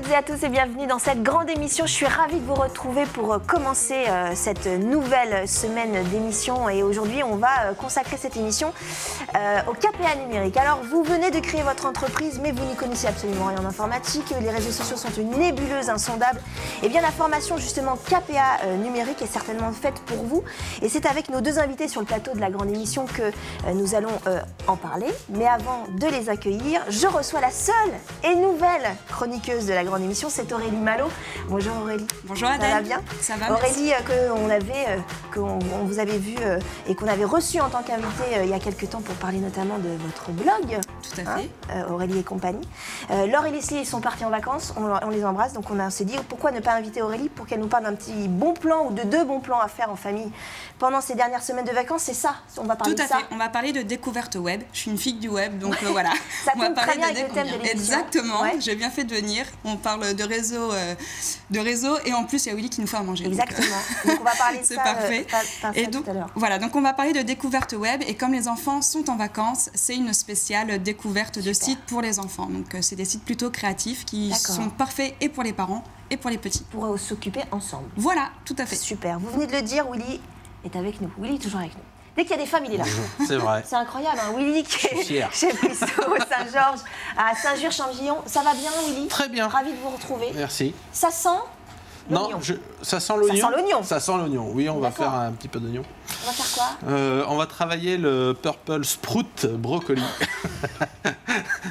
toutes et à tous et bienvenue dans cette grande émission. Je suis ravie de vous retrouver pour commencer cette nouvelle semaine d'émission. Et aujourd'hui, on va consacrer cette émission au KPA numérique. Alors, vous venez de créer votre entreprise, mais vous n'y connaissez absolument rien en informatique. Les réseaux sociaux sont une nébuleuse insondable. Et bien, la formation, justement, KPA numérique est certainement faite pour vous. Et c'est avec nos deux invités sur le plateau de la grande émission que nous allons en parler. Mais avant de les accueillir, je reçois la seule et nouvelle chroniqueuse de la grande émission, c'est Aurélie Malo. Bonjour Aurélie. Bonjour Adèle. Ça va bien? Ça va, Aurélie, qu'on vous avait vu et qu'on avait reçu en tant qu'invitée il y a quelques temps pour parler notamment de votre blog. Tout à fait. Aurélie et compagnie. Laure et Leslie, ils sont partis en vacances, on les embrasse, donc on s'est dit pourquoi ne pas inviter Aurélie pour qu'elle nous parle d'un petit bon plan ou de deux bons plans à faire en famille pendant ces dernières semaines de vacances. C'est ça, on va parler de ça. Tout à fait, on va parler de découverte web. Je suis une fille du web, donc voilà. Ça on va tombe parler très bien de avec le thème de l'émission. Exactement, Ouais. j'ai bien fait de venir. On parle de réseau et en plus il y a Willy qui nous fait à manger. Exactement. Donc on va parler de c'est ça, parfait. Et donc tout à l'heure. voilà, donc on va parler de découverte web et comme les enfants sont en vacances, c'est une spéciale découverte de sites pour les enfants. Donc c'est des sites plutôt créatifs qui sont parfaits et pour les parents et pour les petits. Pour s'occuper ensemble. Voilà, tout à fait. Super. Vous venez de le dire, Willy est avec nous. Willy est toujours avec nous. Dès qu'il y a des femmes, il est là. C'est vrai. C'est incroyable, hein. Willy qui est fier. chez Bristow, Saint-Georges, à Saint-Just-Champignon. Ça va bien, Willy? Très bien. Ravi de vous retrouver. Merci. Ça sent l'oignon. Non, ça sent l'oignon. Ça sent l'oignon. Ça sent l'oignon. Oui, on va D'accord. faire un petit peu d'oignon. On va faire quoi? On va travailler le Purple Sprout Brocoli.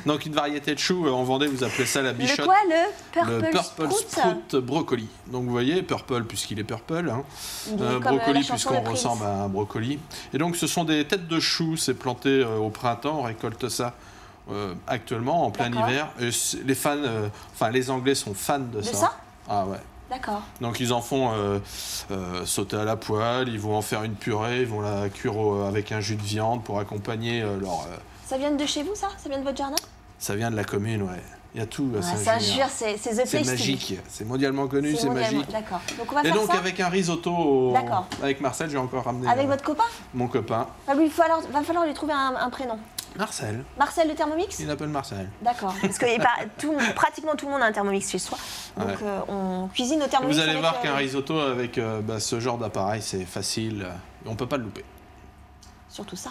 Donc une variété de choux en Vendée, vous appelez ça la bichotte. Le quoi? Le Purple Sprout Brocoli. Donc vous voyez, purple puisqu'il est purple, hein. Il est comme Brocoli la chanson puisqu'on de Prince. ressemble à un brocoli. Et donc ce sont des têtes de choux, c'est planté au printemps, on récolte ça actuellement en plein D'accord. hiver. Et les fans, les Anglais sont fans de ça. De ça? Ah ouais. D'accord. Donc ils en font sauter à la poêle, ils vont en faire une purée, ils vont la cuire avec un jus de viande pour accompagner leur... Ça vient de chez vous, ça? Ça vient de votre jardin? Ça vient de la commune, ouais. Il y a tout à Saint-Just, c'est the place C'est to be. magique, c'est mondialement connu, c'est mondialement- magique. D'accord. Donc on va Et faire donc ça avec un risotto, D'accord. avec Marcel, j'ai encore ramené avec votre copain? mon copain. Ah oui, va falloir lui trouver un prénom. Marcel, Marcel de Thermomix? il l'appelle Marcel. D'accord. Parce que pratiquement tout le monde a un Thermomix chez soi. Donc Ouais. On cuisine au Thermomix. Vous allez avec, voir qu'un risotto avec ce genre d'appareil, c'est facile, on peut pas le louper, Surtout ça.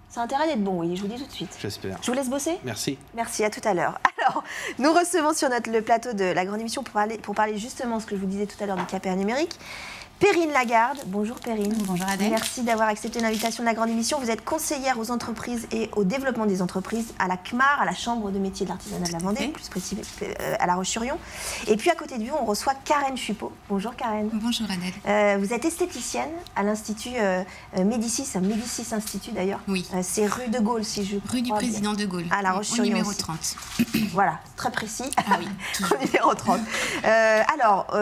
Ça a intérêt d'être bon, oui, je vous le dis tout de suite. j'espère. Je vous laisse bosser? Merci. Merci, à tout à l'heure. Alors, nous recevons sur le plateau de la grande émission pour parler justement de ce que je vous disais tout à l'heure du KPA numérique. Perrine Lagarde. Bonjour Perrine. Bonjour Adèle. Merci d'avoir accepté l'invitation de la grande émission. Vous êtes conseillère aux entreprises et au développement des entreprises à la CMAR, à la Chambre de métiers de l'artisanat de la Vendée, plus précisément à La Roche-sur-Yon. Et puis à côté de vous, on reçoit Karen Chupot. Bonjour Karen. Bonjour Adèle. Vous êtes esthéticienne à l'Institut Médicis Institut d'ailleurs. Oui. C'est rue de Gaulle, si je Rue du crois bien. Président de Gaulle. À La Au Roche-sur-Yon numéro aussi. 30. Voilà, très précis. Ah oui, toujours. Au numéro 30.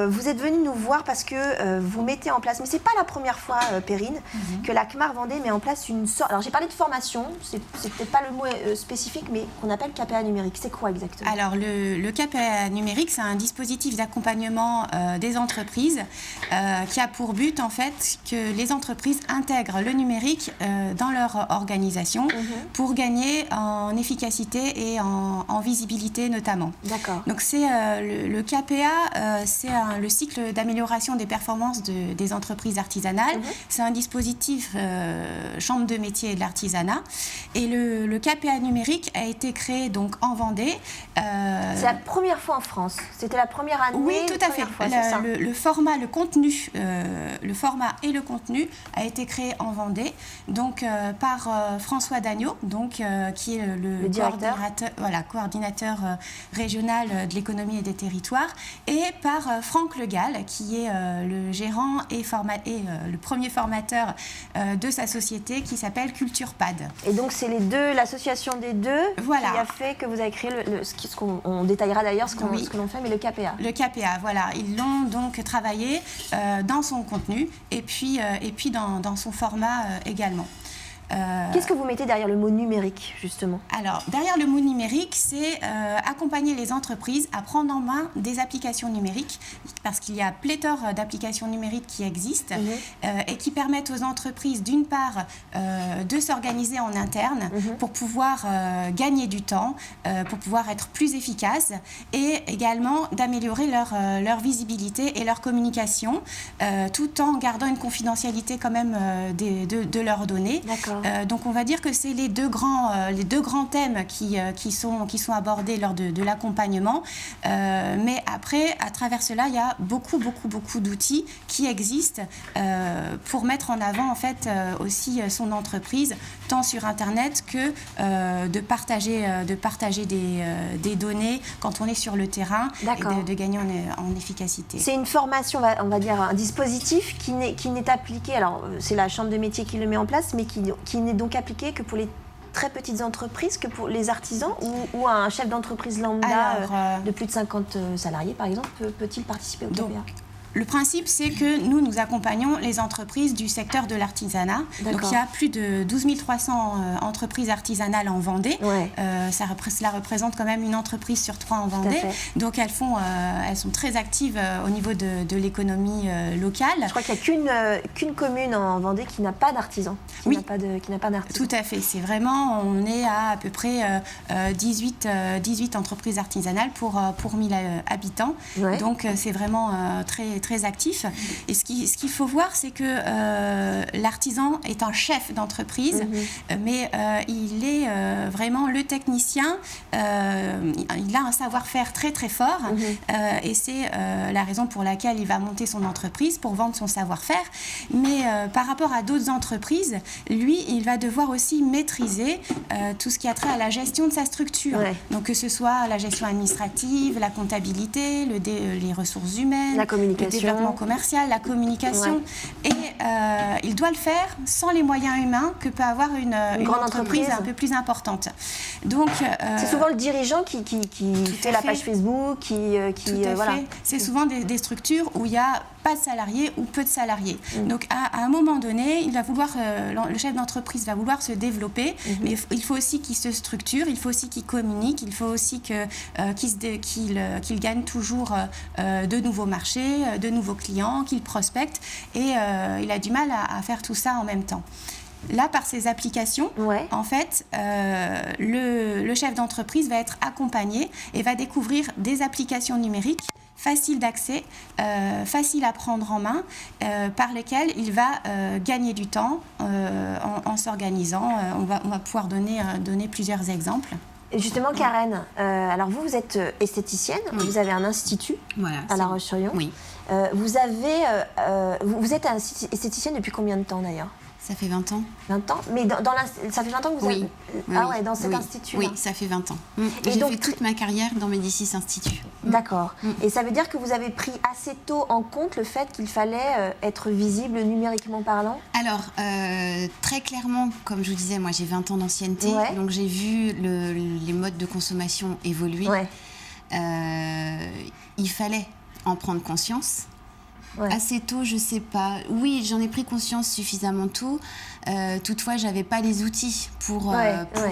Vous êtes venu nous voir parce que vous mettez en place, mais c'est pas la première fois, Perrine, que la CMAR Vendée met en place une sorte. Alors j'ai parlé de formation, c'est peut-être pas le mot spécifique, mais qu'on appelle KPA numérique. C'est quoi exactement? Alors le KPA numérique, c'est un dispositif d'accompagnement des entreprises qui a pour but en fait que les entreprises intègrent le numérique dans leur organisation pour gagner en efficacité et en visibilité notamment. D'accord. Donc c'est le KPA, c'est le cycle d'amélioration des performances des entreprises artisanales. C'est un dispositif chambre de métier et de l'artisanat. Et le KPA numérique a été créé donc en Vendée. C'est la première fois en France. C'était la première année. Oui, tout à fait. Fois, c'est ça. Le format, le contenu, le format et le contenu a été créé en Vendée, donc par François Dagneau, donc qui est le coordinateur régional de l'économie et des territoires, et par Franck Le Gall, qui est le gérant et le premier formateur de sa société qui s'appelle CulturePad. Et donc c'est l'association des deux Voilà. qui a fait que vous avez créé ce qu'on détaillera d'ailleurs ce que l'on fait, mais le KPA. Le KPA, voilà. Ils l'ont donc travaillé dans son contenu et puis dans son format également. Qu'est-ce que vous mettez derrière le mot numérique, justement? Alors, derrière le mot numérique, c'est accompagner les entreprises à prendre en main des applications numériques, parce qu'il y a pléthore d'applications numériques qui existent et qui permettent aux entreprises, d'une part, de s'organiser en interne pour pouvoir gagner du temps, pour pouvoir être plus efficaces et également d'améliorer leur visibilité et leur communication, tout en gardant une confidentialité quand même de leurs données. Donc on va dire que c'est les deux grands thèmes qui sont abordés lors de l'accompagnement. Mais après, à travers cela, il y a beaucoup d'outils qui existent pour mettre en avant en fait aussi son entreprise, tant sur Internet que de partager des données quand on est sur le terrain et de gagner en efficacité. C'est une formation, on va dire, un dispositif qui n'est appliqué, alors c'est la Chambre de métier qui le met en place, mais qui n'est donc appliqué que pour les très petites entreprises, que pour les artisans, ou un chef d'entreprise lambda de plus de 50 salariés, par exemple, peut-il participer au KPA? Le principe, c'est que nous accompagnons les entreprises du secteur de l'artisanat. Donc, il y a plus de 12 300 entreprises artisanales en Vendée. Cela représente quand même une entreprise sur 3 en Vendée. Donc, elles sont très actives au niveau de l'économie locale. Je crois qu'il n'y a qu'une commune en Vendée qui n'a pas d'artisans. Qui n'a pas d'artisans. Tout à fait. C'est vraiment, on est à peu près 18 entreprises artisanales pour 1000 habitants. Donc, c'est vraiment très actif. Et ce qu'il faut voir, c'est que l'artisan est un chef d'entreprise, mais il est vraiment le technicien. Il a un savoir-faire très fort et c'est la raison pour laquelle il va monter son entreprise, pour vendre son savoir-faire. Mais par rapport à d'autres entreprises, lui, il va devoir aussi maîtriser tout ce qui a trait à la gestion de sa structure. Donc que ce soit la gestion administrative, la comptabilité, les ressources humaines, la communication, le développement commercial, la communication. Et il doit le faire sans les moyens humains que peut avoir une grande entreprise un peu plus importante. Donc, c'est souvent le dirigeant qui fait la page Facebook, voilà. C'est souvent des structures où il n'y a pas de salariés ou peu de salariés. Donc, à un moment donné, le chef d'entreprise va vouloir se développer, mais il faut aussi qu'il se structure, il faut aussi qu'il communique, il faut aussi qu'il gagne toujours de nouveaux marchés, de nouveaux clients, qu'il prospecte. Et il a du mal à faire tout ça en même temps. Là, par ces applications, en fait, le chef d'entreprise va être accompagné et va découvrir des applications numériques faciles d'accès, faciles à prendre en main, par lesquelles il va gagner du temps en s'organisant. On va pouvoir donner plusieurs exemples. Justement, Karen, alors vous êtes esthéticienne, vous avez un institut à La Roche-sur-Yon. Oui. Vous êtes esthéticienne depuis combien de temps d'ailleurs? Ça fait 20 ans. 20 ans? Mais ça fait 20 ans que vous avez... dans cet institut-là. Oui, ça fait 20 ans. J'ai fait toute ma carrière dans Médicis Institut. D'accord. Et ça veut dire que vous avez pris assez tôt en compte le fait qu'il fallait être visible numériquement parlant? Alors, très clairement, comme je vous disais, moi j'ai 20 ans d'ancienneté, donc j'ai vu les modes de consommation évoluer. Il fallait en prendre conscience. Assez tôt, je sais pas. Oui, j'en ai pris conscience suffisamment tôt. Toutefois, j'avais pas les outils pour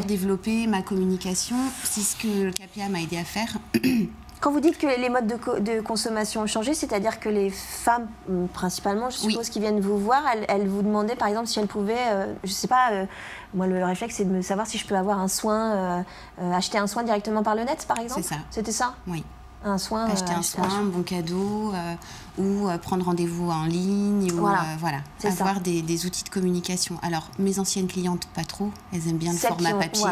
développer ma communication. C'est ce que le KPA m'a aidé à faire. Quand vous dites que les modes de consommation ont changé, c'est-à-dire que les femmes, principalement, je suppose, qui viennent vous voir, elles vous demandaient, par exemple, si elles pouvaient, je sais pas, moi, le réflexe, c'est de me savoir si je peux avoir un soin, acheter un soin directement par le net, par exemple. C'est ça. C'était ça? Oui. Un soin, acheter un soin, un bon cadeau, ou prendre rendez-vous en ligne, ou avoir des outils de communication. Alors, mes anciennes clientes, pas trop, elles aiment bien le format papier.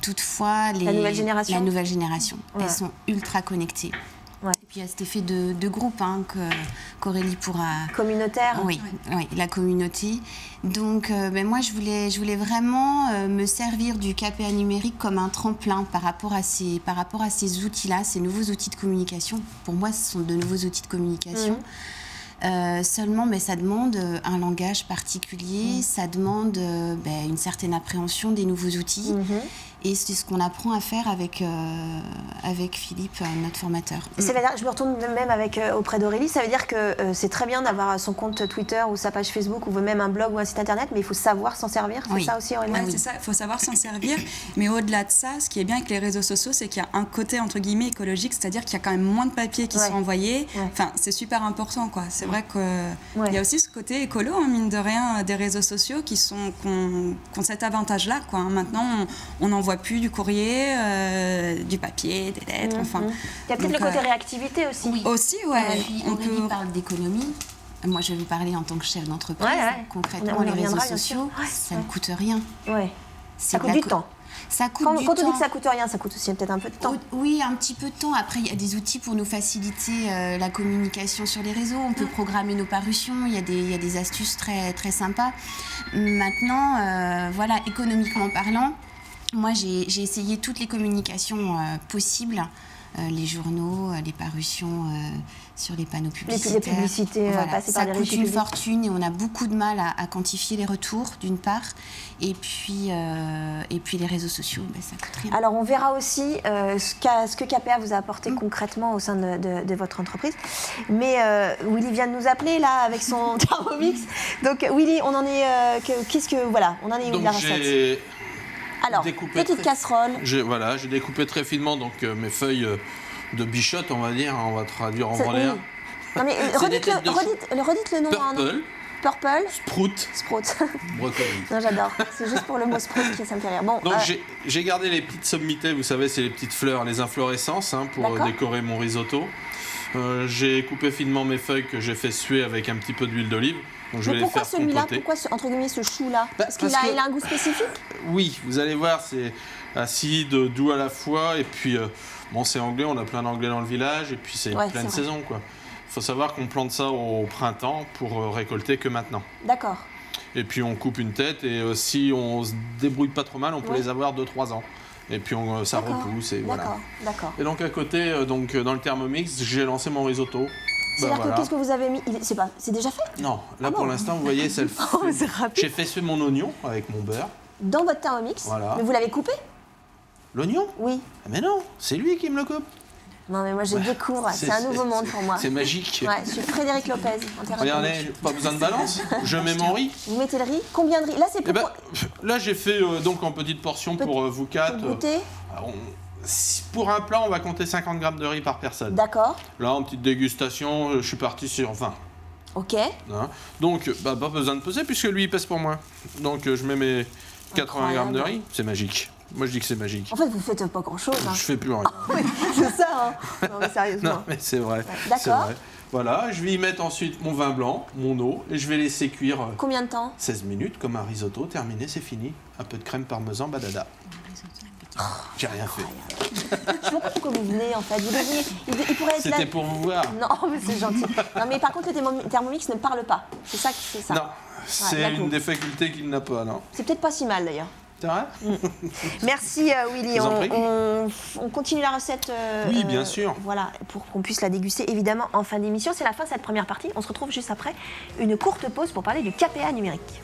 Toutefois, la nouvelle génération, elles sont ultra connectées. Et puis il y a cet effet de groupe qu'Aurélie pourra... Communautaire. Oui, la communauté. Donc moi, je voulais vraiment me servir du KPA numérique comme un tremplin par rapport à ces outils-là, ces nouveaux outils de communication. Pour moi, ce sont de nouveaux outils de communication. Seulement, mais ça demande un langage particulier, ça demande une certaine appréhension des nouveaux outils. Et c'est ce qu'on apprend à faire avec Philippe, notre formateur. Je me retourne même auprès d'Aurélie. Ça veut dire que c'est très bien d'avoir son compte Twitter ou sa page Facebook ou même un blog ou un site internet, mais il faut savoir s'en servir. C'est ça aussi, Aurélie? Oui, c'est ça. Il faut savoir s'en servir. Mais au-delà de ça, ce qui est bien avec les réseaux sociaux, c'est qu'il y a un côté entre guillemets écologique, c'est-à-dire qu'il y a quand même moins de papiers qui sont envoyés. Enfin, c'est super important, quoi. C'est vrai qu'il y a aussi ce côté écolo, hein, mine de rien, des réseaux sociaux qui ont cet avantage-là, quoi. Maintenant, on n'envoie plus du courrier, du papier, des lettres, enfin. Il y a peut-être le côté réactivité aussi. Oui. Aussi, ouais. On parle d'économie. Moi, je vais vous parler en tant que chef d'entreprise. Concrètement, les réseaux sociaux, ça ne coûte rien. Ça coûte du temps. Quand on dit que ça coûte rien, ça coûte aussi peut-être un peu de temps. Oui, un petit peu de temps. Après, il y a des outils pour nous faciliter la communication sur les réseaux. On peut programmer nos parutions. Il y a des astuces très, très sympas. Maintenant, voilà, économiquement parlant, moi, j'ai essayé toutes les communications possibles. Les journaux, les parutions sur les panneaux publicitaires. Les publicités passées par les régies publiques. Ça coûte une fortune et on a beaucoup de mal à quantifier les retours, d'une part. Et puis les réseaux sociaux, ça coûte rien. Alors, on verra aussi ce que KPA vous a apporté concrètement au sein de votre entreprise. Mais Willy vient de nous appeler, là, avec son Thermomix. Donc, Willy, on en est... on en est où de la recette? Alors, petite casserole. J'ai découpé très finement mes feuilles de bichotte, on va dire, on va traduire en vendéen. Non mais redites le nom. Purple. Sprout. Brocoli. Non, j'adore. C'est juste pour le mot sprout que ça me fait rire. Bon, donc j'ai gardé les petites sommités, vous savez, c'est les petites fleurs, les inflorescences, pour décorer mon risotto. J'ai coupé finement mes feuilles que j'ai fait suer avec un petit peu d'huile d'olive. Donc je vais les faire compoter. Pourquoi entre guillemets ce chou-là? Parce qu'il a un goût spécifique? Oui, vous allez voir, c'est acide, doux à la fois. Et puis, c'est anglais, on a plein d'anglais dans le village. Et puis, c'est une pleine saison, quoi. Il faut savoir qu'on plante ça au printemps pour récolter que maintenant. D'accord. Et puis, on coupe une tête. Et si on se débrouille pas trop mal, on peut les avoir 2-3 ans. Et puis, ça repousse. Et voilà. D'accord. Et donc, à côté, dans le Thermomix, j'ai lancé mon risotto. C'est-à-dire que qu'est-ce que vous avez mis? C'est déjà fait? Non, là pour l'instant, vous voyez, c'est rapide. J'ai fait suer mon oignon avec mon beurre. Dans votre Thermomix? Voilà. Mais vous l'avez coupé? L'oignon? Oui. Mais non, c'est lui qui me le coupe. Non, mais moi je découvre, c'est un nouveau monde pour moi. C'est magique. Je suis Frédéric Lopez. Regardez, pas besoin de balance, je mets mon riz. Vous mettez le riz? Combien de riz? Là, c'est pour... Là, j'ai fait en petites portions pour vous quatre. Pour goûter? Pour un plat, on va compter 50 grammes de riz par personne. D'accord. Là, en petite dégustation, je suis parti sur 20. Ok. Donc, pas besoin de peser puisque lui, il pèse pour moi. Donc, je mets mes 80 grammes de riz. C'est magique. Moi, je dis que c'est magique. En fait, vous faites pas grand-chose. Je fais plus rien. Oui, c'est ça. Non, mais sérieusement. Non, mais c'est vrai. D'accord. Voilà, je vais y mettre ensuite mon vin blanc, mon eau, et je vais laisser cuire... Combien de temps? 16 minutes, comme un risotto. Terminé, c'est fini. Un peu de crème parmesan, badada. J'ai rien fait. Je vois pas pourquoi vous venez en fait. Il pourrait être C'était pour vous voir. Non, mais c'est gentil. Non, mais par contre, le Thermomix ne parle pas. C'est ça qui fait ça. Non, c'est une des facultés qu'il n'a pas, non. C'est peut-être pas si mal d'ailleurs. C'est vrai? Merci Willy. On continue la recette. Oui, bien sûr. Voilà, pour qu'on puisse la déguster évidemment en fin d'émission. C'est la fin de cette première partie. On se retrouve juste après une courte pause pour parler du KPA numérique.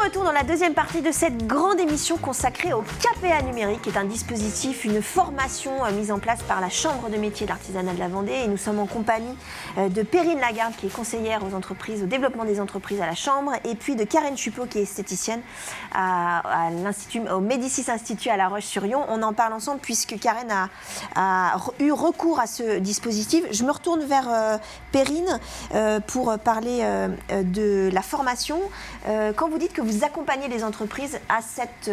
Retour dans la deuxième partie de cette grande émission consacrée au KPA numérique, qui est un dispositif, une formation mise en place par la Chambre de métiers de l'artisanat de la Vendée. Et nous sommes en compagnie de Perrine Lagarde, qui est conseillère aux entreprises, au développement des entreprises à la Chambre, et puis de Karen Chupot, qui est esthéticienne au Médicis Institut à La Roche-sur-Yon. On en parle ensemble puisque Karen a eu recours à ce dispositif. Je me retourne vers Perrine pour parler de la formation. Quand vous dites que vous accompagnez les entreprises à cette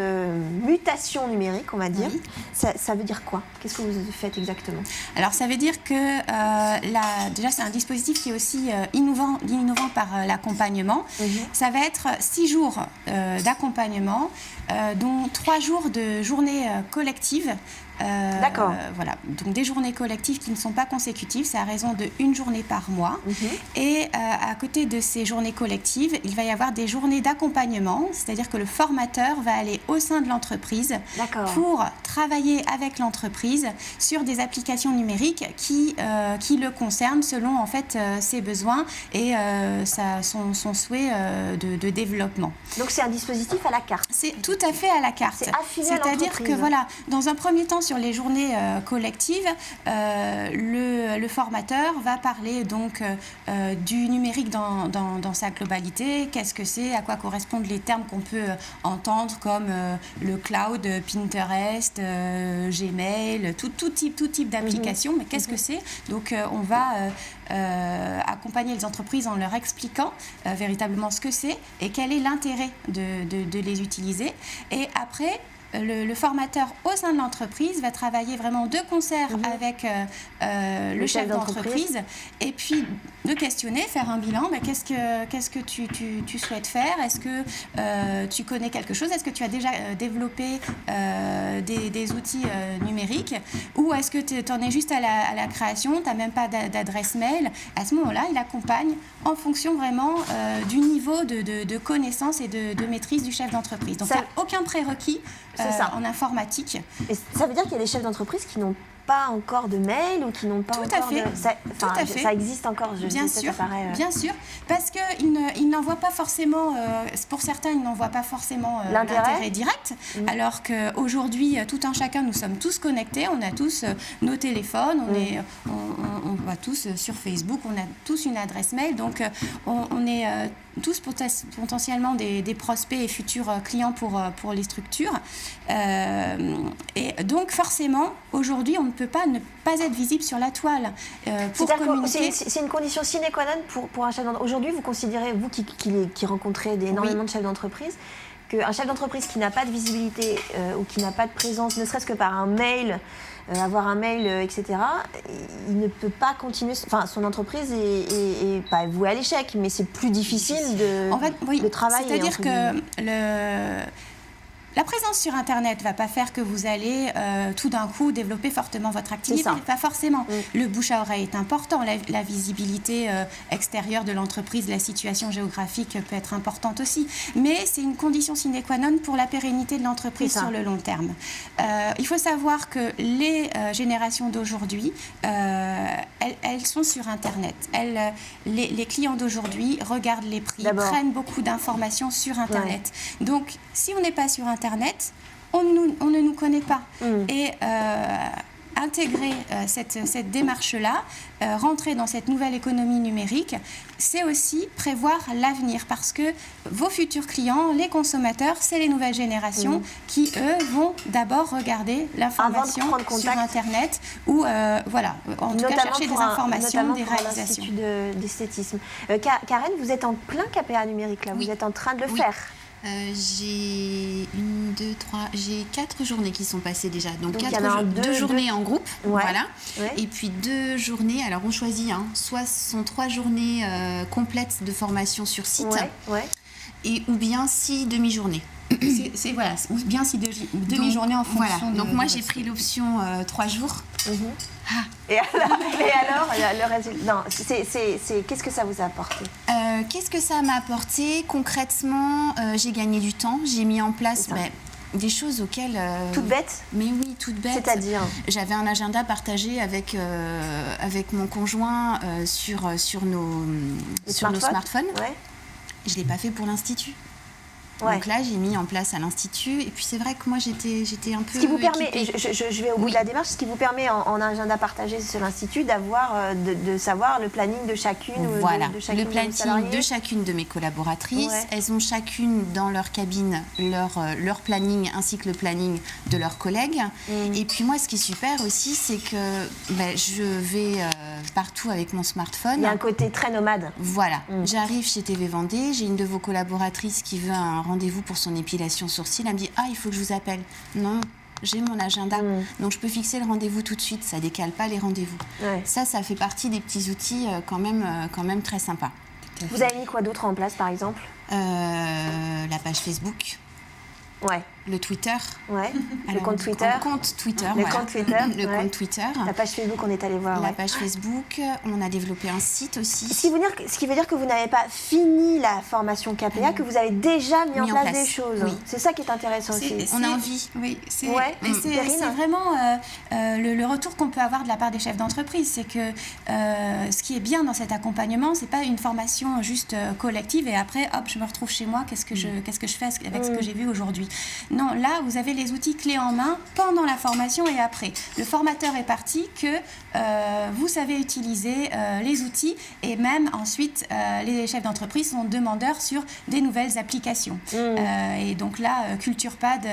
mutation numérique, on va dire, ça veut dire quoi? Qu'est-ce que vous faites exactement? Alors, ça veut dire que déjà, c'est un dispositif qui est aussi innovant par l'accompagnement. Ça va être 6 jours d'accompagnement dont 3 jours de journée collective. D'accord. Voilà, donc des journées collectives qui ne sont pas consécutives, c'est à raison de 1 journée par mois. Et à côté de ces journées collectives, il va y avoir des journées d'accompagnement, c'est-à-dire que le formateur va aller au sein de l'entreprise pour travailler avec l'entreprise sur des applications numériques qui le concernent selon en fait ses besoins et son souhait de développement. Donc c'est un dispositif à la carte. C'est tout à fait à la carte. C'est affiné à C'est-à-dire l'entreprise. que voilà, dans un premier temps sur les journées collectives, le formateur va parler donc du numérique dans sa globalité. Qu'est-ce que c'est? À quoi correspondent les termes qu'on peut entendre comme le cloud, Pinterest, Gmail, tout type d'application. Mais qu'est-ce que c'est? Donc on va accompagner les entreprises en leur expliquant véritablement ce que c'est et quel est l'intérêt de les utiliser. Et après, le formateur au sein de l'entreprise va travailler vraiment de concert avec le chef d'entreprise et puis de questionner, faire un bilan. Ben, qu'est-ce que tu souhaites faire? Est-ce que tu connais quelque chose? Est-ce que tu as déjà développé des outils numériques? Ou est-ce que tu en es juste à la création? Tu n'as même pas d'adresse mail? À ce moment-là, il accompagne en fonction vraiment du niveau de connaissance et de maîtrise du chef d'entreprise. Donc, il n'y a aucun prérequis en informatique. Et ça veut dire qu'il y a des chefs d'entreprise qui n'ont pas encore de mail ou qui n'ont pas encore de... Tout à fait. Ça existe encore, bien sûr, bien sûr, parce qu'ils n'en voient pas forcément, pour certains, ils n'en voient pas forcément l'intérêt direct, alors qu'aujourd'hui, tout un chacun, nous sommes tous connectés, on a tous nos téléphones, on va tous sur Facebook, on a tous une adresse mail, donc on est tous potentiellement des prospects et futurs clients pour les structures. Et donc, forcément, aujourd'hui, on ne peut pas ne pas être visible sur la toile pour communiquer. C'est une condition sine qua non pour un chef d'entreprise. Aujourd'hui, vous considérez, vous qui rencontrez énormément de chefs d'entreprise, qu'un chef d'entreprise qui n'a pas de visibilité ou qui n'a pas de présence, ne serait-ce que par un mail, avoir un mail, etc., il ne peut pas continuer. Enfin, son entreprise est pas vouée à l'échec, mais c'est plus difficile de travailler. C'est-à-dire que la présence sur Internet ne va pas faire que vous allez tout d'un coup développer fortement votre activité. Pas forcément. Le bouche à oreille est important. La visibilité extérieure de l'entreprise, la situation géographique peut être importante aussi. Mais c'est une condition sine qua non pour la pérennité de l'entreprise sur le long terme. Il faut savoir que les générations d'aujourd'hui, elles sont sur Internet. Les clients d'aujourd'hui regardent les prix, prennent beaucoup d'informations sur Internet. Donc, si on n'est pas sur Internet, on ne nous connaît pas. Et intégrer cette démarche-là, rentrer dans cette nouvelle économie numérique, c'est aussi prévoir l'avenir parce que vos futurs clients, les consommateurs, c'est les nouvelles générations qui, eux, vont d'abord regarder l'information sur Internet ou, voilà, en tout cas chercher des informations, des réalisations. L'Institut d'esthétisme. Karen, vous êtes en plein KPA numérique, là. Vous êtes en train de le faire. J'ai 4 journées qui sont passées déjà. Donc 2 journées en groupe, voilà. Et puis 2 journées, alors on choisit, soit ce sont 3 journées complètes de formation sur site, ou bien 6 demi-journées. Voilà, ou bien 6 demi-journées en fonction. Voilà. Donc moi j'ai pris l'option 3 jours. Et alors le résultat, non, qu'est-ce que ça vous a apporté? Qu'est-ce que ça m'a apporté? Concrètement, j'ai gagné du temps. J'ai mis en place des choses auxquelles... Toutes bêtes? Mais oui, toutes bêtes. C'est-à-dire? J'avais un agenda partagé avec mon conjoint sur nos smartphones. Je ne l'ai pas fait pour l'Institut. Donc là, j'ai mis en place à l'Institut. Et puis c'est vrai que moi, j'étais un peu... Ce qui vous permet, je vais au bout de la démarche, ce qui vous permet en agenda partagé sur l'Institut d'avoir, de savoir le planning de chacune de chacune le planning de chacune de mes collaboratrices. Elles ont chacune dans leur cabine leur planning ainsi que le planning de leurs collègues. Et puis moi, ce qui est super aussi, c'est que je vais partout avec mon smartphone. Il y a un côté très nomade. Voilà. J'arrive chez TV Vendée, j'ai une de vos collaboratrices qui veut un rendez-vous pour son épilation sourcils. Elle me dit « Ah, il faut que je vous appelle. » Non, j'ai mon agenda. Donc, je peux fixer le rendez-vous tout de suite. Ça ne décale pas les rendez-vous. Ça fait partie des petits outils quand même très sympas. Vous avez mis quoi d'autre en place, par exemple? La page Facebook. Le Twitter. Ouais. Alors, le compte Twitter. Le compte Twitter. Le compte Twitter. Le compte Twitter. La page Facebook, on est allé voir. La page Facebook. On a développé un site aussi. Ce qui veut dire que vous n'avez pas fini la formation KPA, que vous avez déjà mis en place des choses. Oui. C'est ça qui est intéressant aussi. On a envie. Oui, c'est vraiment le retour qu'on peut avoir de la part des chefs d'entreprise. C'est que ce qui est bien dans cet accompagnement, c'est pas une formation juste collective et après, hop, je me retrouve chez moi, qu'est-ce que je fais avec ce que j'ai vu aujourd'hui. Non, là, vous avez les outils clés en main pendant la formation et après. Le formateur est parti que vous savez utiliser les outils et même ensuite, les chefs d'entreprise sont demandeurs sur des nouvelles applications. Et donc là, CulturePad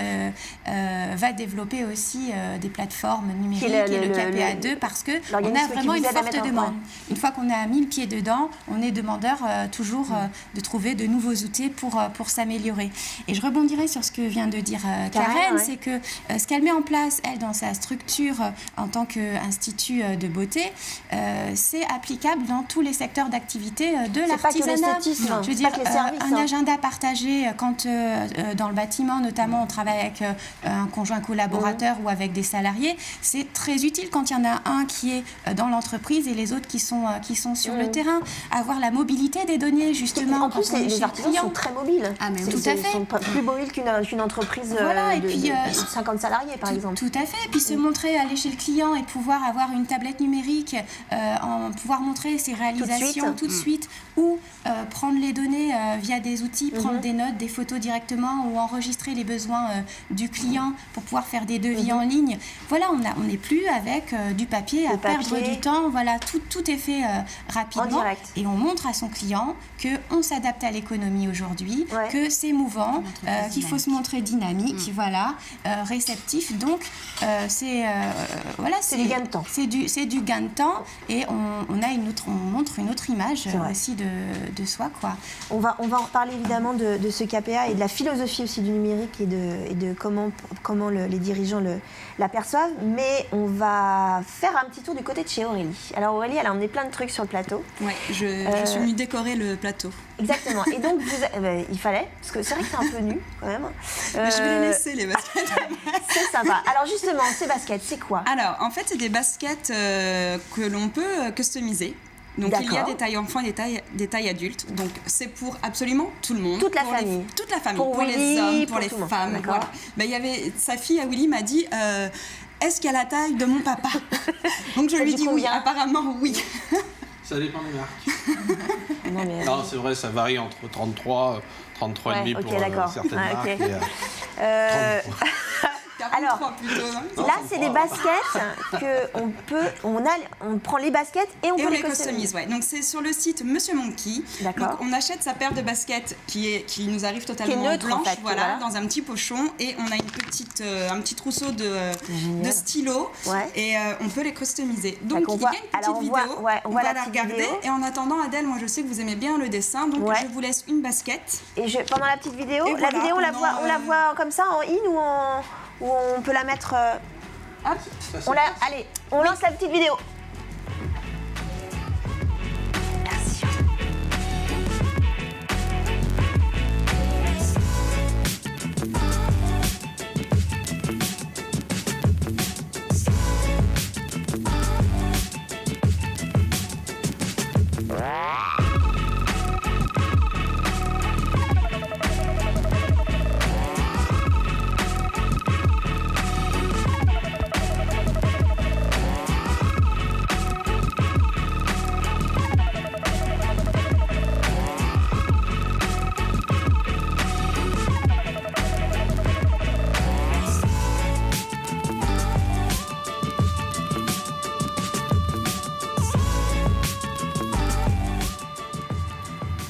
va développer aussi des plateformes numériques et le KPA2 parce qu'on a vraiment une forte demande. Une fois qu'on a mis le pied dedans, on est demandeur toujours de trouver de nouveaux outils pour s'améliorer. Et je rebondirai sur ce que vient de dire Karen, c'est que ce qu'elle met en place, elle, dans sa structure en tant qu'institut de beauté, c'est applicable dans tous les secteurs d'activité de l'artisanat. Je veux dire, un agenda partagé quand dans le bâtiment, notamment, on travaille avec un conjoint collaborateur ou avec des salariés, c'est très utile quand il y en a un qui est dans l'entreprise et les autres qui sont sur le terrain. Avoir la mobilité des données, justement. En plus, les artisans sont très mobiles. Tout à fait. Ils sont plus mobiles qu'une entreprise de 50 salariés, par exemple. Tout à fait. Et puis se montrer, aller chez le client et pouvoir avoir une tablette numérique, pouvoir montrer ses réalisations tout de suite ou prendre les données via des outils, prendre des notes, des photos directement ou enregistrer les besoins du client pour pouvoir faire des devis en ligne. Voilà, on n'est plus avec du papier à perdre du temps. Voilà, tout est fait rapidement et on montre à son client qu'on s'adapte à l'économie aujourd'hui, que c'est mouvant, qu'il faut se montrer dynamique, réceptif. Donc, c'est du gain de temps. C'est du gain de temps et on montre une autre image aussi de soi, quoi. On va en reparler évidemment de ce KPA et de la philosophie aussi du numérique et de comment les dirigeants l'aperçoivent, mais on va faire un petit tour du côté de chez Aurélie. Alors Aurélie, elle a emmené plein de trucs sur le plateau. Oui, je suis venue décorer le plateau. Exactement. Et donc, il fallait, parce que c'est vrai que c'est un peu nu quand même. Mais je vais les laisser, les baskets. C'est sympa. Alors justement, ces baskets, c'est quoi ? Alors, en fait, c'est des baskets que l'on peut customiser. Donc il y a des tailles enfants et des tailles adultes. Donc c'est pour absolument tout le monde. Toute la famille. Toute la famille. Pour Willy, les hommes, pour les femmes. Voilà. Ben, il y avait sa fille, Willy, m'a dit est-ce qu'il y a la taille de mon papa ? Donc je lui dis oui, apparemment oui. Ça dépend des marques. Non, c'est vrai, ça varie entre 33 et demi pour certaines marques. Et, 33. Alors, là, c'est des baskets on prend les baskets et on peut les customiser. Ouais. Donc, c'est sur le site Monsieur Monkey. D'accord. Donc, on achète sa paire de baskets qui nous arrive totalement neutre, blanche, en fait, dans un petit pochon. Et on a un petit trousseau de stylos. Ouais. Et on peut les customiser. Donc, il y a une petite vidéo. On va la regarder. Et en attendant, Adèle, moi, je sais que vous aimez bien le dessin. Donc, je vous laisse une basket. Et pendant la petite vidéo, on la voit comme ça, en in ou on peut la mettre... Hop, allez, on lance la petite vidéo. Merci.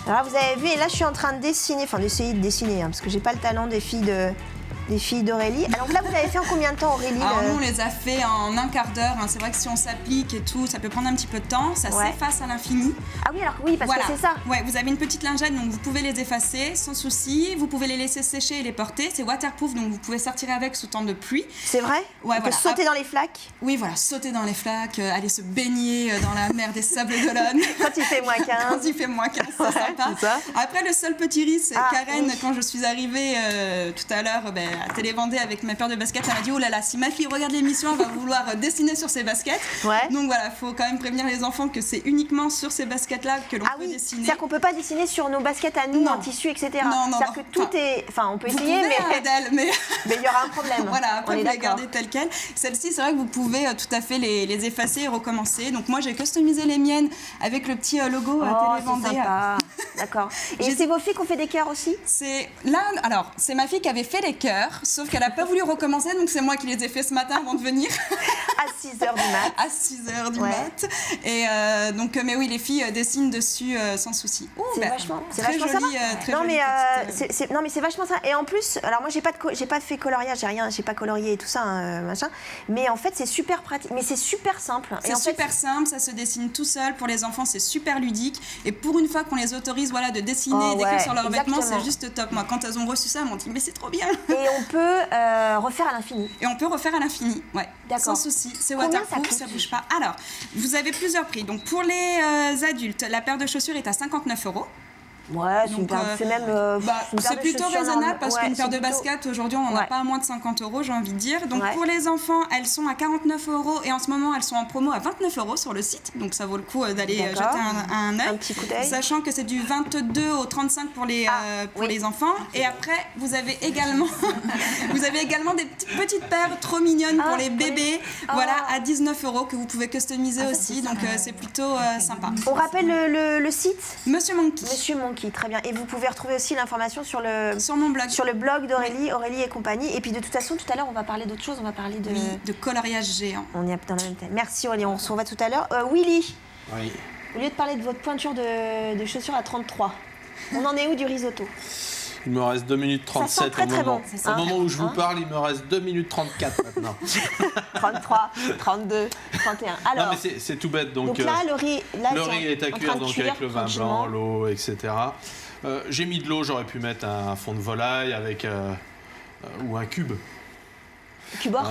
Alors vous avez vu, et là je suis en train d'essayer de dessiner, parce que j'ai pas le talent des filles d'Aurélie. Alors là, vous avez fait en combien de temps, Aurélie? Alors nous, on les a fait en un quart d'heure. C'est vrai que si on s'applique et tout, ça peut prendre un petit peu de temps. Ça s'efface à l'infini. Ah oui, alors oui, parce que c'est ça. Ouais, vous avez une petite lingette, donc vous pouvez les effacer sans souci. Vous pouvez les laisser sécher et les porter. C'est waterproof, donc vous pouvez sortir avec sous temps de pluie. C'est vrai? Ouais, on peut sauter dans les flaques? Oui, voilà, sauter dans les flaques, aller se baigner dans la mer des Sables d'Olonne. Quand il fait moins 15. Quand il fait moins 15, c'est sympa. C'est ça. Après, le seul petit risque, c'est Karen, quand je suis arrivée tout à l'heure, à Télé Vendée avec ma paire de baskets, elle m'a dit oh là là, si ma fille regarde l'émission, elle va vouloir dessiner sur ses baskets. Ouais. Donc voilà, il faut quand même prévenir les enfants que c'est uniquement sur ces baskets-là que l'on peut dessiner. C'est-à-dire qu'on peut pas dessiner sur nos baskets à nous en tissu, etc. C'est-à-dire que tout est. Enfin, on peut essayer, mais il y aura un problème. Voilà, après vous les gardez telles quelles. Celles-ci, c'est vrai que vous pouvez tout à fait les effacer et recommencer. Donc moi, j'ai customisé les miennes avec le petit logo à Télé Vendée. D'accord. Et c'est vos filles qui ont fait des cœurs aussi? Alors, c'est ma fille qui avait fait les cœurs, sauf qu'elle n'a pas voulu recommencer, donc c'est moi qui les ai fait ce matin avant de venir. À 6h du mat. À 6h du mat. Et donc, mais oui, les filles dessinent dessus sans souci. C'est vachement ça. Non, mais c'est vachement ça. Et en plus, alors moi, j'ai pas fait coloriage, j'ai pas colorié et tout ça, machin. Mais en fait, c'est super pratique. Mais c'est super simple. C'est super simple, ça se dessine tout seul. Pour les enfants, c'est super ludique. Et pour une fois qu'on les autorise de dessiner et d'écrire sur leurs vêtements, c'est juste top. Moi, quand elles ont reçu ça, elles m'ont dit mais c'est trop bien. Et on peut refaire à l'infini. Ouais. Sans souci. C'est waterproof, ça bouge pas. Alors, vous avez plusieurs prix. Donc pour les adultes, la paire de chaussures est à 59 €. Ouais, c'est même. C'est plutôt raisonnable parce qu'une paire de baskets, aujourd'hui, on n'en a pas à moins de 50 €, j'ai envie de dire. Donc pour les enfants, elles sont à 49 € et en ce moment, elles sont en promo à 29 € sur le site. Donc ça vaut le coup d'aller jeter un œil. Un petit coup d'œil. Sachant que c'est du 22 au 35 pour les enfants. Et après, vous avez également des petites paires trop mignonnes pour les bébés. Voilà, à 19 € que vous pouvez customiser aussi. Donc c'est plutôt sympa. On rappelle le site Monsieur Monkey. Très bien. Et vous pouvez retrouver aussi l'information sur mon blog. Sur le blog d'Aurélie, Aurélie et compagnie. Et puis de toute façon, tout à l'heure, on va parler d'autre chose. On va parler de coloriage géant. On est dans le même thème. Merci Aurélie, on se revoit tout à l'heure. Willy, oui. Au lieu de parler de votre pointure de chaussures à 33, on en est où du risotto? Il me reste 2 minutes 37 très, très bon. Au moment où je vous parle, il me reste 2 minutes 34 maintenant. 33, 32, 31. Alors, non, mais c'est tout bête. Donc là, le riz est à cuire donc avec le vin blanc, l'eau, etc. J'ai mis de l'eau, j'aurais pu mettre un fond de volaille avec ou un cube. Cubor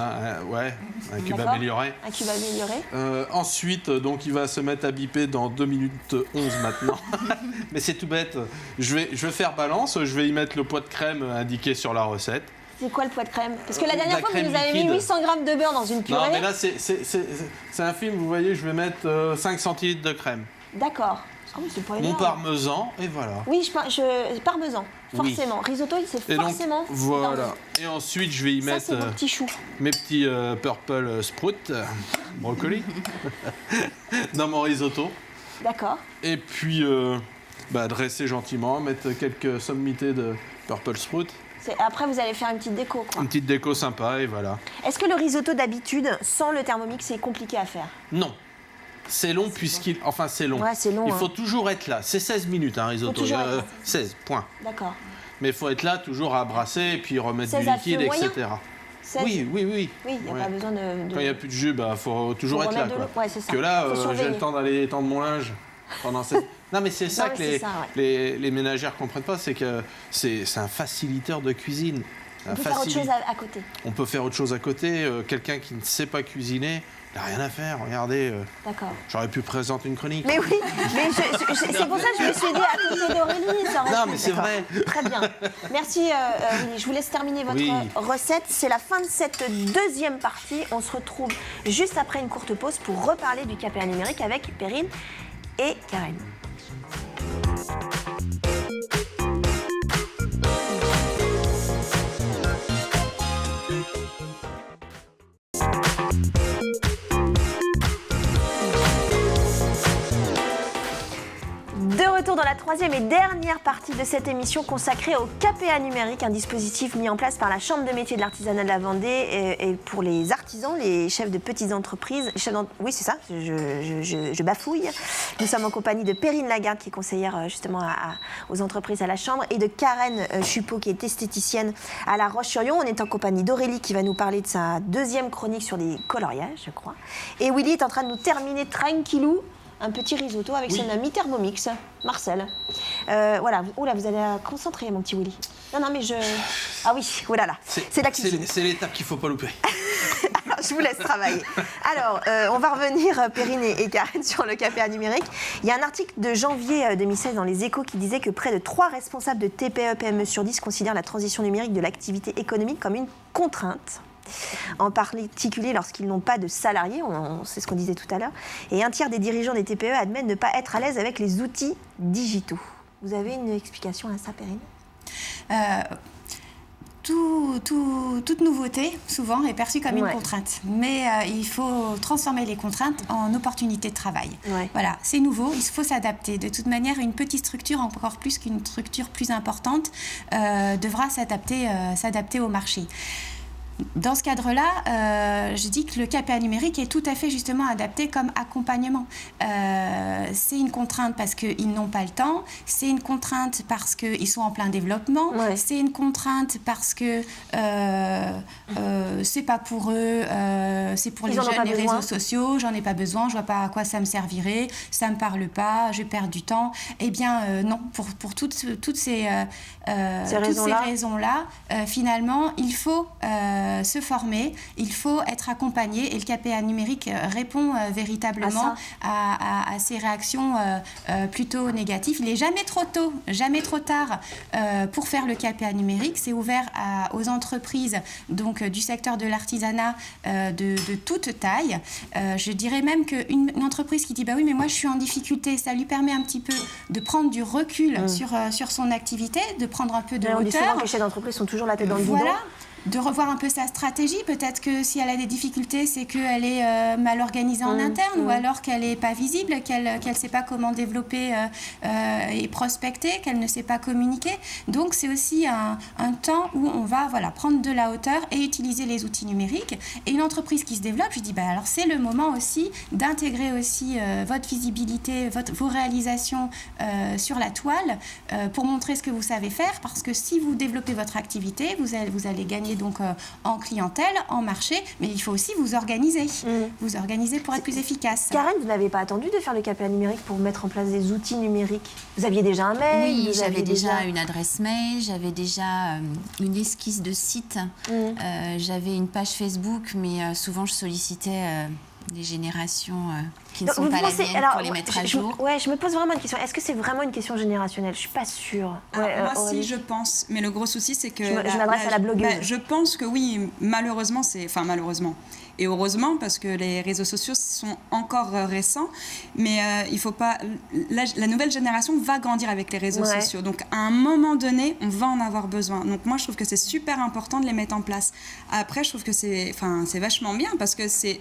ouais, un cube amélioré. Un cube amélioré. Ensuite, donc il va se mettre à biper dans 2 minutes 11 maintenant. Mais c'est tout bête. Je vais faire balance, je vais y mettre le poids de crème indiqué sur la recette. C'est quoi le poids de crème? Parce que la dernière fois, vous nous avez mis 800 g de beurre dans une purée. Non, mais là, c'est un film, vous voyez, je vais mettre 5 centilitres de crème. D'accord. Mon parmesan, et voilà. Oui, parmesan, forcément. Oui. Risotto, c'est forcément. Donc, voilà. Et ensuite, je vais y mettre mes petits purple sprout, brocoli, dans mon risotto. D'accord. Et puis, dresser gentiment, mettre quelques sommités de purple sprout. Après, vous allez faire une petite déco, quoi. Une petite déco sympa, et voilà. Est-ce que le risotto d'habitude, sans le Thermomix, c'est compliqué à faire? Non. C'est long puisqu'il... Enfin, c'est long. Ouais, c'est long. Il faut toujours être là. C'est 16 minutes, un risotto. 16, point. D'accord. Mais il faut être là, toujours à brasser, et puis remettre du liquide, etc. 16. Oui. Oui, il n'y a pas besoin de... Quand il n'y a plus de jus, il faut toujours être là. Ouais, c'est ça. Que là, j'ai le temps d'aller étendre mon linge pendant cette... Non, mais c'est ça que les ménagères ne comprennent pas, c'est que c'est un facilitateur de cuisine. On peut faire autre chose à côté. On peut faire autre chose à côté. Quelqu'un qui ne sait pas cuisiner, il n'a rien à faire. Regardez, j'aurais pu présenter une chronique. Mais oui, mais c'est pour ça que je me suis dit à côté d'Aurélie. Non, mais c'est vrai. Très bien. Merci, Willy. Je vous laisse terminer votre recette. C'est la fin de cette deuxième partie. On se retrouve juste après une courte pause pour reparler du KPA numérique avec Perrine et Karen. De retour dans la troisième et dernière partie de cette émission consacrée au KPA numérique, un dispositif mis en place par la Chambre de métiers de l'artisanat de la Vendée et pour les artisans, les chefs de petites entreprises. Oui, c'est ça, je bafouille. Nous sommes en compagnie de Perrine Lagarde, qui est conseillère justement aux entreprises à la Chambre, et de Karen Chupot, qui est esthéticienne à La Roche-sur-Yon. On est en compagnie d'Aurélie, qui va nous parler de sa deuxième chronique sur les coloriages, je crois. Et Willy est en train de nous terminer tranquillou un petit risotto avec son ami Thermomix, Marcel. Voilà, vous allez concentrer, mon petit Willy. Non, mais je... Ah oui, oh là là, c'est la cuisine. C'est l'étape qu'il ne faut pas louper. Alors, Je vous laisse travailler. Alors, on va revenir, Perrine et Karen, sur le KPA numérique. Il y a un article de janvier 2016 dans Les Échos qui disait que près de 3 responsables de TPE-PME sur 10 considèrent la transition numérique de l'activité économique comme une contrainte. En particulier lorsqu'ils n'ont pas de salariés, c'est ce qu'on disait tout à l'heure. Et un tiers des dirigeants des TPE admettent ne pas être à l'aise avec les outils digitaux. Vous avez une explication à ça, Perrine ? Toute nouveauté, souvent, est perçue comme une contrainte. Mais il faut transformer les contraintes en opportunités de travail. Ouais. Voilà, c'est nouveau, il faut s'adapter. De toute manière, une petite structure, encore plus qu'une structure plus importante, devra s'adapter au marché. Dans ce cadre-là, je dis que le KPA numérique est tout à fait justement adapté comme accompagnement. C'est une contrainte parce qu'ils n'ont pas le temps, c'est une contrainte parce qu'ils sont en plein développement, c'est une contrainte parce que c'est pas pour eux, c'est pour les jeunes, les réseaux sociaux, j'en ai pas besoin, je vois pas à quoi ça me servirait, ça me parle pas, je perds du temps. Eh bien non, pour toutes ces raisons-là, finalement, il faut se former, il faut être accompagné et le KPA numérique répond véritablement à ces réactions plutôt négatives. Il n'est jamais trop tôt, jamais trop tard pour faire le KPA numérique. C'est ouvert aux entreprises donc, du secteur de l'artisanat de toute taille. Je dirais même qu'une entreprise qui dit bah oui mais moi je suis en difficulté, ça lui permet un petit peu de prendre du recul sur son activité, de prendre un peu de hauteur. On dit souvent que les chefs d'entreprise sont toujours la tête dans le guidon. De revoir un peu sa stratégie. Peut-être que si elle a des difficultés, c'est qu'elle est mal organisée en interne ou alors qu'elle n'est pas visible, qu'elle ne sait pas comment développer et prospecter, qu'elle ne sait pas communiquer. Donc, c'est aussi un temps où on va prendre de la hauteur et utiliser les outils numériques. Et une entreprise qui se développe, je dis, alors c'est le moment aussi d'intégrer aussi votre visibilité, vos réalisations sur la toile pour montrer ce que vous savez faire. Parce que si vous développez votre activité, vous allez gagner donc en clientèle, en marché, mais il faut aussi vous organiser. Vous organiser pour être plus efficace. Karen, vous n'avez pas attendu de faire le KPA numérique pour mettre en place des outils numériques? Vous aviez déjà un mail? Oui, j'avais déjà une adresse mail, j'avais déjà une esquisse de site, j'avais une page Facebook, mais souvent je sollicitais des générations qui ne sont pas la mienne pour les mettre à jour. Je me pose vraiment une question. Est-ce que c'est vraiment une question générationnelle? Je ne suis pas sûre. Moi, si, je pense. Mais le gros souci, c'est que... Je m'adresse à la blogueuse. Je pense que oui, malheureusement, malheureusement. Et heureusement, parce que les réseaux sociaux sont encore récents. Mais il faut pas... La nouvelle génération va grandir avec les réseaux sociaux. Donc, à un moment donné, on va en avoir besoin. Donc, moi, je trouve que c'est super important de les mettre en place. Après, je trouve que c'est vachement bien parce que c'est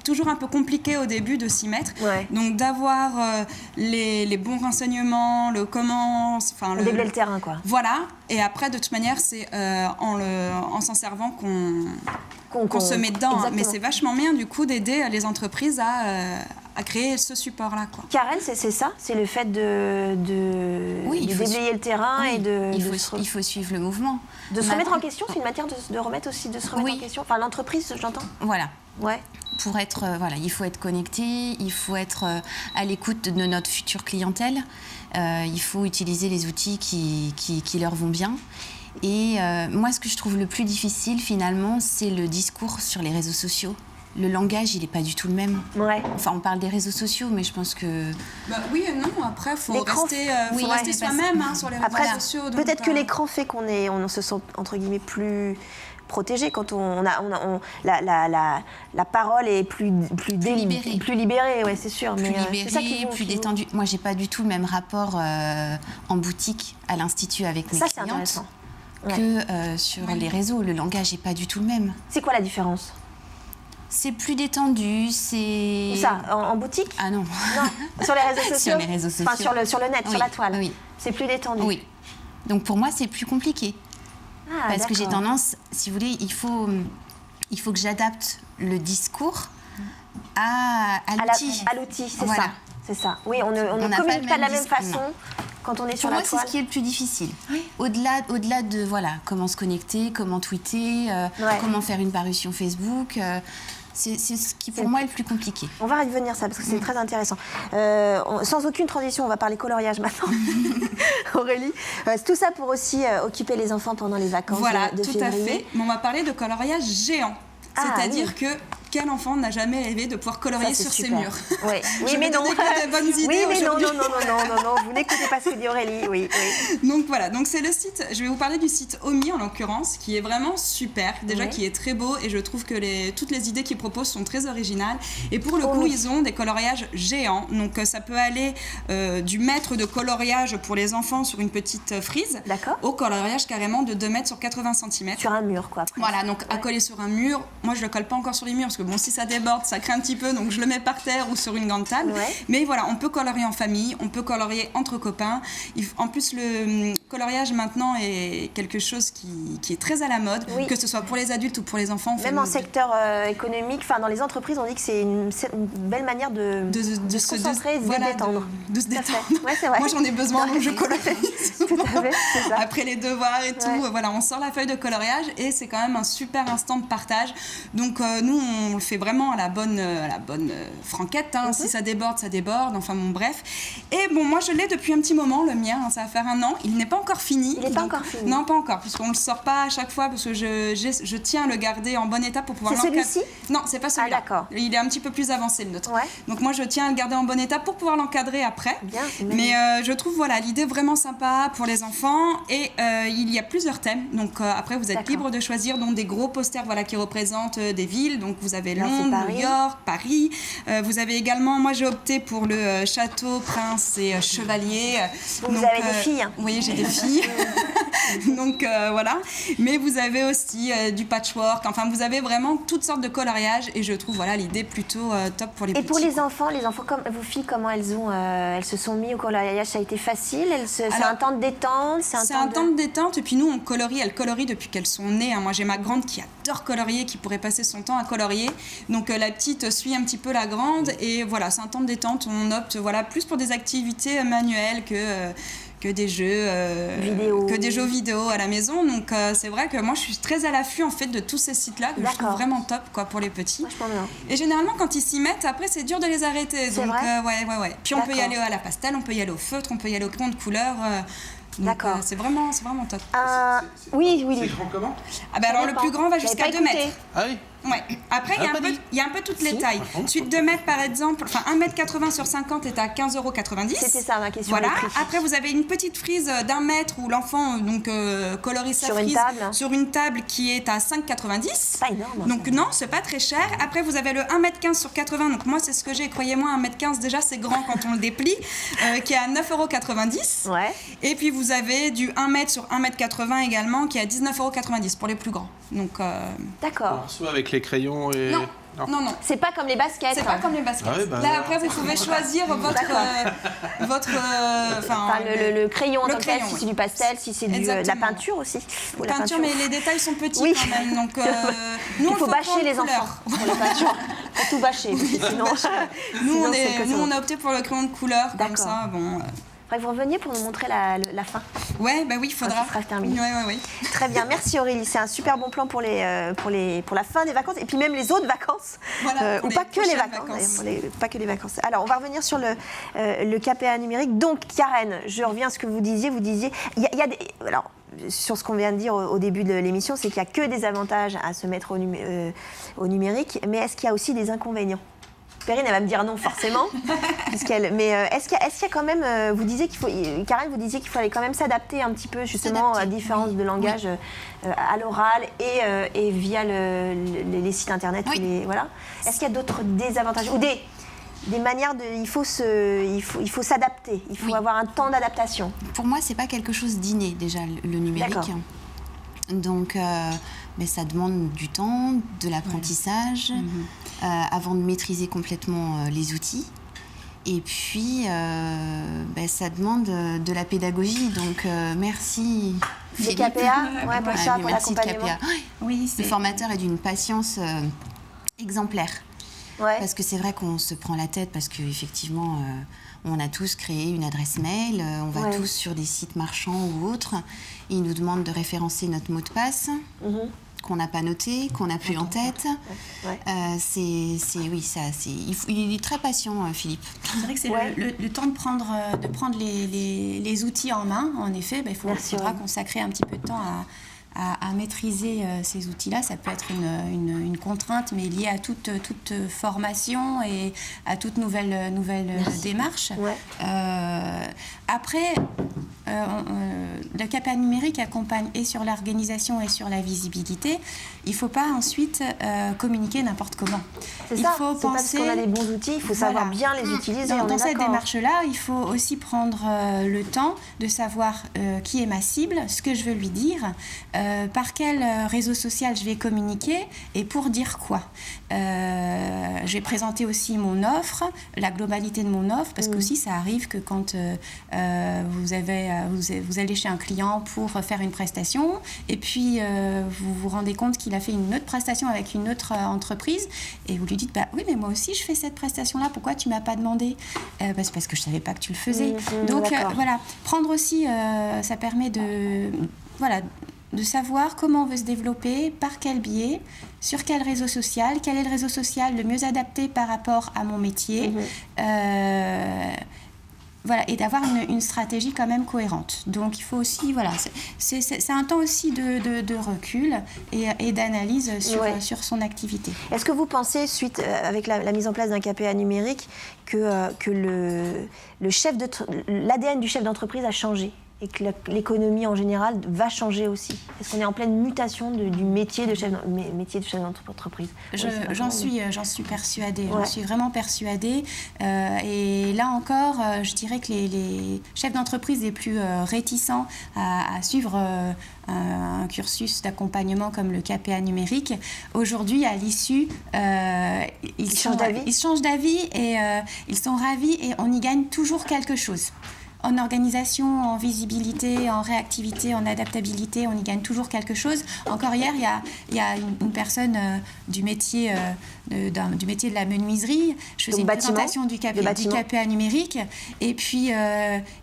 toujours un peu compliqué au début de s'y mettre. Donc d'avoir les bons renseignements, le comment... On déblaye le terrain, quoi. Voilà. Et après, de toute manière, c'est en s'en servant qu'on se met dedans. Exactement. Mais c'est vachement bien, du coup, d'aider les entreprises à créer ce support-là, quoi. Karen, c'est ça? C'est le fait de déblayer le terrain et de... Il faut suivre le mouvement. De se remettre en question, c'est une matière de remettre aussi, de se remettre en question. Enfin, l'entreprise, j'entends. Voilà. Pour être, il faut être connecté, il faut être à l'écoute de notre future clientèle, il faut utiliser les outils qui leur vont bien. Et moi, ce que je trouve le plus difficile, finalement, c'est le discours sur les réseaux sociaux. Le langage, il n'est pas du tout le même. Enfin, on parle des réseaux sociaux, mais je pense que... oui et non, après, il faut rester soi-même sur les réseaux sociaux. Peut-être que l'écran fait on se sent, entre guillemets, plus... protégé quand la parole est plus libérée, c'est sûr. Plus libérée, plus détendue. Moi, j'ai pas du tout le même rapport en boutique à l'Institut avec mes clientes que sur les réseaux. Le langage est pas du tout le même. C'est quoi la différence? C'est plus détendu, c'est... Ça, en boutique? Ah non. Sur les réseaux sociaux? Sur les réseaux sociaux. Enfin, sur le net, sur la toile. Oui. C'est plus détendu. Oui. Donc pour moi, c'est plus compliqué. Parce que j'ai tendance, si vous voulez, il faut que j'adapte le discours à l'outil. À l'outil, c'est ça. Oui, on ne communique pas de la même façon quand on est sur la toile. Pour moi, c'est ce qui est le plus difficile. Au-delà de comment se connecter, comment tweeter, comment faire une parution Facebook... C'est ce qui, pour moi, est le plus compliqué. On va revenir ça, parce que c'est très intéressant. Sans aucune transition, on va parler coloriage maintenant. Aurélie, tout ça pour aussi occuper les enfants pendant les vacances de février. Voilà, tout à fait. Mais on va parler de coloriage géant. C'est-à-dire que quel enfant n'a jamais rêvé de pouvoir colorier sur ses murs? Oui, mais non. Des bonnes idées non, vous n'écoutez pas ce que dit Aurélie. Oui. Donc voilà, donc c'est le site, je vais vous parler du site Omi en l'occurrence, qui est vraiment super, déjà qui est très beau, et je trouve que toutes les idées qu'ils proposent sont très originales. Et pour le coup, ils ont des coloriages géants, donc ça peut aller du mètre de coloriage pour les enfants sur une petite frise, au coloriage carrément de 2 mètres sur 80 cm. Sur un mur, quoi. Presque. Voilà, donc à coller sur un mur, moi je le colle pas encore sur les murs, parce que bon, si ça déborde, ça craint un petit peu, donc je le mets par terre ou sur une grande table. Mais voilà, on peut colorier en famille, on peut colorier entre copains. En plus, le coloriage maintenant est quelque chose qui est très à la mode, que ce soit pour les adultes ou pour les enfants. Même en secteur économique, dans les entreprises, on dit que c'est une belle manière de se concentrer, de se détendre. De se détendre. Ouais, c'est vrai. Moi, j'en ai besoin, donc je colorie. Tout à fait, c'est ça. Après les devoirs et tout, voilà, on sort la feuille de coloriage et c'est quand même un super instant de partage. Donc nous, on le fait vraiment à la bonne franquette. Si ça déborde, ça déborde. Enfin bon, bref. Et bon, moi, je l'ai depuis un petit moment, le mien. Ça va faire 1 an. Il n'est pas encore fini. Il n'est pas encore fini. Non, pas encore, puisqu'on ne le sort pas à chaque fois, parce que je tiens à le garder en bon état pour pouvoir l'encadrer. C'est celui-ci ? Non, c'est pas celui-là. Ah, d'accord. Il est un petit peu plus avancé, le nôtre. Donc moi, je tiens à le garder en bon état pour pouvoir l'encadrer après. Bien, mais je trouve l'idée vraiment sympa pour les enfants. Et il y a plusieurs thèmes. Donc après, vous êtes libre de choisir des gros posters qui représentent des villes. Donc vous avez Londres, New York, Paris. Vous avez également, moi j'ai opté pour le château, prince et chevalier. Vous avez des filles. Oui, j'ai des filles. Donc voilà. Mais vous avez aussi du patchwork. Enfin, vous avez vraiment toutes sortes de coloriages. Et je trouve l'idée plutôt top pour les petits. Et pour les enfants comme vos filles, comment elles se sont mis au coloriage? Ça a été facile? C'est un temps de détente? C'est un temps de détente. Et puis nous, elles colorient depuis qu'elles sont nées. Moi, j'ai ma grande qui adore colorier, qui pourrait passer son temps à colorier. Donc la petite suit un petit peu la grande. Et voilà, c'est un temps de détente. On opte plus pour des activités manuelles que des jeux vidéo à la maison. Donc c'est vrai que moi je suis très à l'affût en fait de tous ces sites-là que je trouve vraiment top pour les petits. Vachement bien. Et généralement quand ils s'y mettent, après c'est dur de les arrêter. C'est donc vrai ouais. Puis on peut y aller à la pastel, on peut y aller au feutre, on peut y aller au crayon de couleur. D'accord. C'est vraiment top. Oui. C'est grand comment? Alors le plus grand va jusqu'à 2 mètres. Ah oui. Ouais. Après, il y a un peu toutes les tailles. Suite 2 mètres, par exemple, 1,80 sur 50 est à 15,90 €. C'était ça ma question. Voilà. Après, vous avez une petite frise d'1 mètre où l'enfant colorie sa frise sur une table qui est à 5,90 €. C'est pas énorme. Donc non, c'est pas très cher. Après, vous avez le 1,15 m sur 80. Donc moi, c'est ce que j'ai. Croyez-moi, 1,15 m déjà, c'est grand quand on le déplie, qui est à 9,90 €. Ouais. Et puis vous avez du 1 mètre sur 1,80 m également, qui est à 19,90 € pour les plus grands. Donc d'accord. Soit avec les crayons et... Non. C'est pas comme les baskets. C'est pas comme les baskets. Là, après, vous pouvez choisir le crayon en tant que tel, si c'est du pastel, si c'est de la peinture aussi. La peinture, mais les détails sont petits quand même. Donc, il faut bâcher les enfants pour la peinture. Il faut tout bâcher. Sinon, nous, on a opté pour le crayon de couleur. Comme ça, vous reveniez pour nous montrer la fin. Oui, il faudra. Ça sera terminé. Oui. Très bien, merci Aurélie. C'est un super bon plan pour la fin des vacances et puis même les autres vacances. Voilà, ou pas que les vacances. Pas que les vacances. Alors, on va revenir sur le KPA numérique. Donc, Karen, je reviens à ce que vous disiez. Il y a des... Alors, sur ce qu'on vient de dire au début de l'émission, c'est qu'il n'y a que des avantages à se mettre au numérique. Mais est-ce qu'il y a aussi des inconvénients ? Perrine, elle va me dire non forcément, mais est-ce qu'il y a quand même, Karen, vous disiez qu'il fallait quand même s'adapter un petit peu justement à différence de langage à l'oral et via les sites internet. Voilà. Est-ce qu'il y a d'autres désavantages ou des manières il faut s'adapter, il faut avoir un temps d'adaptation? Pour moi, c'est pas quelque chose d'inné déjà le numérique. D'accord. Donc ça demande du temps, de l'apprentissage, avant de maîtriser complètement les outils. Et puis, ça demande de la pédagogie. Donc, merci Philippe. Les KPA, pour ça, pour l'accompagnement. Oui, le formateur est d'une patience exemplaire. Ouais. Parce que c'est vrai qu'on se prend la tête parce qu'effectivement, on a tous créé une adresse mail, on va tous sur des sites marchands ou autres. Ils nous demandent de référencer notre mot de passe. Qu'on n'a pas noté, qu'on n'a plus en tête. Il est très patient, Philippe. C'est vrai que c'est le temps de prendre les outils en main. En effet, il faudra consacrer un petit peu de temps à maîtriser ces outils-là. Ça peut être une contrainte, mais liée à toute formation et à toute nouvelle démarche. Ouais. Après, le KPA numérique accompagne et sur l'organisation et sur la visibilité. Il ne faut pas ensuite communiquer n'importe comment. C'est ça, c'est pas parce qu'on a des bons outils, il faut savoir bien les utiliser. Dans cette démarche-là, il faut aussi prendre le temps de savoir qui est ma cible, ce que je veux lui dire, par quel réseau social je vais communiquer et pour dire quoi. Je vais présenter aussi mon offre, la globalité de mon offre, parce que aussi ça arrive que quand vous allez chez un client pour faire une prestation et puis vous vous rendez compte qu'il a fait une autre prestation avec une autre entreprise et vous lui dites oui mais moi aussi je fais cette prestation là, pourquoi tu m'as pas demandé? C'est parce que je savais pas que tu le faisais. Donc voilà, prendre aussi ça permet de savoir comment on veut se développer, par quel biais, sur quel réseau social, quel est le réseau social le mieux adapté par rapport à mon métier. Et d'avoir une stratégie quand même cohérente. Donc il faut aussi, c'est un temps aussi de recul et d'analyse sur son activité. Est-ce que vous pensez, suite avec la mise en place d'un KPA numérique, que l'ADN du chef d'entreprise a changé et que l'économie en général va changer aussi? Est-ce qu'on est en pleine mutation du métier de chef d'entreprise? J'en suis persuadée, j'en suis vraiment persuadée. Et là encore, je dirais que les chefs d'entreprise les plus réticents à suivre un cursus d'accompagnement comme le KPA numérique, aujourd'hui, à l'issue, ils changent d'avis et ils sont ravis et on y gagne toujours quelque chose. En organisation, en visibilité, en réactivité, en adaptabilité, on y gagne toujours quelque chose. Encore hier, il y a une personne du métier de la menuiserie. Je faisais une présentation du KPA numérique. Et puis,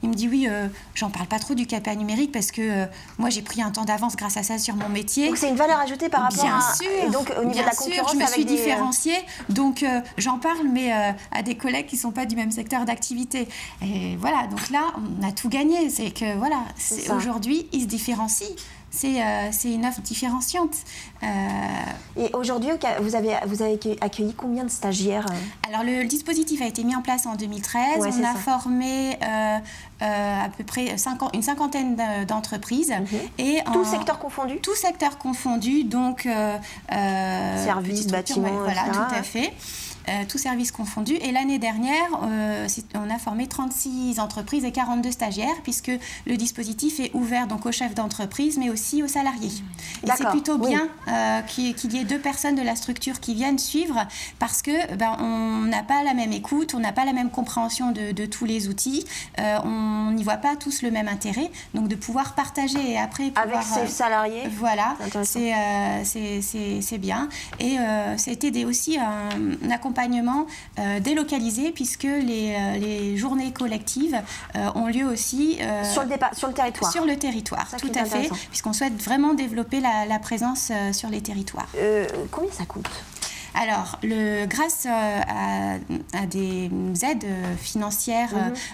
il me dit oui, j'en parle pas trop du KPA numérique parce que moi, j'ai pris un temps d'avance grâce à ça sur mon métier. Donc, c'est une valeur ajoutée par rapport Bien sûr. Et donc, au niveau de la concurrence, je me suis différenciée. Donc, j'en parle, mais à des collègues qui ne sont pas du même secteur d'activité. Et voilà, donc là, on a tout gagné. C'est que, aujourd'hui, ils se différencient. C'est une offre différenciante. Et aujourd'hui, vous avez accueilli combien de stagiaires? Alors, le dispositif a été mis en place en 2013. On a formé à peu près une cinquantaine d'entreprises. Et tout secteur confondu? Tout secteur confondu, donc... services, bâtiments, voilà, tout à fait. Tout service confondu. Et l'année dernière, on a formé 36 entreprises et 42 stagiaires, puisque le dispositif est ouvert donc aux chefs d'entreprise, mais aussi aux salariés. Et c'est plutôt bien qu'il y ait 2 personnes de la structure qui viennent suivre, parce que on n'a pas la même écoute, on n'a pas la même compréhension de tous les outils, on n'y voit pas tous le même intérêt, donc de pouvoir partager et après pouvoir... Avec ses salariés. Voilà, c'est bien. Et c'était aussi un accompagnement délocalisé, puisque les journées collectives ont lieu aussi sur le territoire. Sur le territoire, tout à fait, puisqu'on souhaite vraiment développer la présence sur les territoires. Combien ça coûte ? Alors, grâce à des aides financières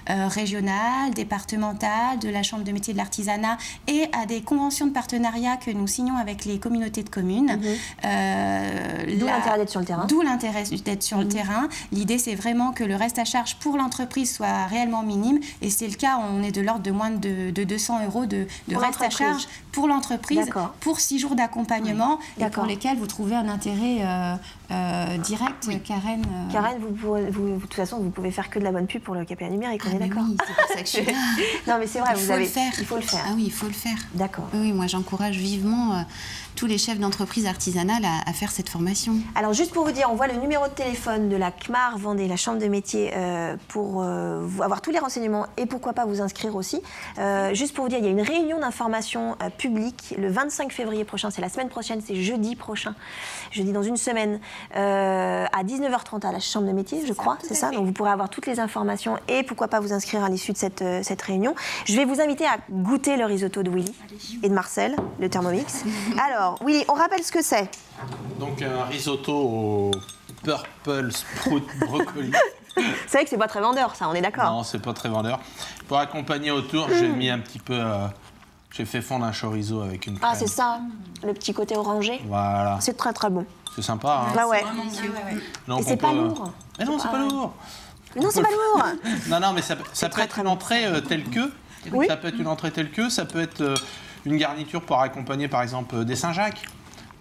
régionales, départementales, de la Chambre de métiers de l'artisanat et à des conventions de partenariat que nous signons avec les communautés de communes. D'où l'intérêt d'être sur le terrain. D'où l'intérêt d'être sur le terrain. L'idée, c'est vraiment que le reste à charge pour l'entreprise soit réellement minime. Et c'est le cas, on est de l'ordre de moins de 200 € de reste à charge pour l'entreprise, pour 6 jours d'accompagnement et pour lesquels vous trouvez un intérêt direct. Karen, de toute façon, vous pouvez faire que de la bonne pub pour le KPA numérique, on est d'accord? Oui, c'est pour ça que je suis là. Non, mais c'est vrai, il faut le faire. Ah oui, il faut le faire. D'accord. Oui, moi j'encourage vivement tous les chefs d'entreprise artisanale à faire cette formation. Alors, juste pour vous dire, on voit le numéro de téléphone de la CMAR Vendée, la Chambre de métier, pour avoir tous les renseignements et pourquoi pas vous inscrire aussi. Juste pour vous dire, il y a une réunion d'information publique le 25 février prochain, c'est la semaine prochaine, c'est jeudi prochain, jeudi dans une semaine, à 19h30 à la Chambre de métier, je crois, c'est ça. Donc vous pourrez avoir toutes les informations et pourquoi pas vous inscrire à l'issue de cette réunion. Je vais vous inviter à goûter le risotto de Willy et de Marcel, le Thermomix. Alors, Willy, on rappelle ce que c'est. Donc un risotto au purple sprout brocoli. C'est vrai que c'est pas très vendeur, ça, on est d'accord. Non, c'est pas très vendeur. Pour accompagner autour, j'ai mis un petit peu J'ai fait fondre un chorizo avec une crème. Ah, c'est ça, le petit côté orangé. Voilà. C'est très très bon. C'est sympa, hein. Ah ouais. Donc, Et c'est pas lourd. Mais non, c'est pas lourd. Non, c'est pas lourd. Non, mais ça peut être une entrée telle que. Oui. Ça peut être une entrée telle que. Ça peut être une garniture pour accompagner, par exemple, des Saint-Jacques.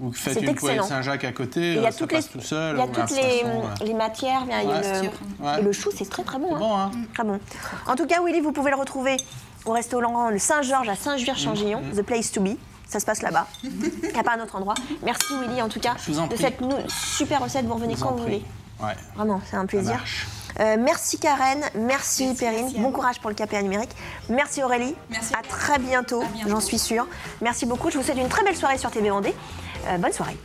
Vous faites une poêlée de Saint-Jacques à côté, ça passe tout seul. Il y a toutes les matières. Et le chou, c'est très très bon. C'est bon, hein. Très bon. En tout cas, Willy, vous pouvez le retrouver au restaurant Le Saint-Georges à Saint-Juir-Changillon, The Place to Be. Ça se passe là-bas. Il n'y a pas un autre endroit. Merci Willy, en tout cas, de cette super recette. Vous revenez quand vous voulez. Ouais. Vraiment, c'est un plaisir. Merci Karen, merci Perrine. Bon courage pour le KPA numérique. Merci Aurélie. Merci. À très bientôt, j'en suis sûre. Merci beaucoup. Je vous souhaite une très belle soirée sur TV Vendée. Bonne soirée.